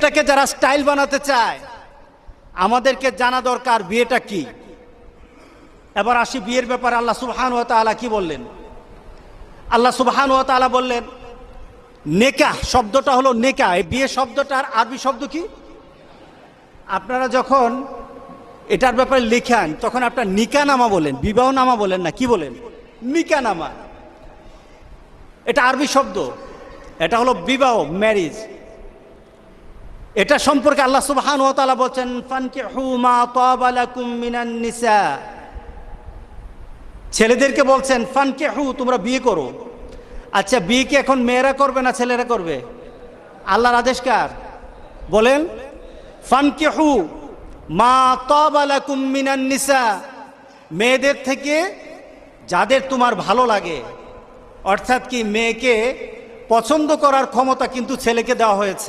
বিয়েটাকে যারা স্টাইল বানাতে চায়, আমাদেরকে জানা দরকার বিয়েটা কি। এবার আসি বিয়ের ব্যাপারে আল্লাহ সুবহানাহু ওয়া তাআলা কি বললেন। আল্লাহ সুবহানাহু ওয়া তাআলা বললেন নেকাহ শব্দটা হলো নেকাহ। এই বিয়ে শব্দটার আরবি শব্দ কি? আপনারা যখন এটার ব্যাপারে লেখেন তখন আপনার নিকাহনামা বলেন, বিবাহ নামা বলেন না, কি বলেন? নিকাহনামা। এটা আরবি শব্দ, এটা হলো বিবাহ, ম্যারেজ। এটা সম্পর্কে আল্লাহ সুবহানাহু ওয়া তাআলা বলেন ফানকিহু মা তাবা লাকুম মিনান নিসা। ছেলেদেরকে বলছেন ফানকিহু, তোমরা বিয়ে করো। আচ্ছা, বিয়ে কি এখন মেয়েরা করবে না ছেলেরা করবে? আল্লাহর আদেশ কার? বলেন ফানকিহু মা তাবা লাকুম মিনান নিসা, মেয়েদের থেকে যাদের তোমার ভালো লাগে। অর্থাৎ কি, মেয়েকে পছন্দ করার ক্ষমতা কিন্তু ছেলেকে দেওয়া হয়েছে।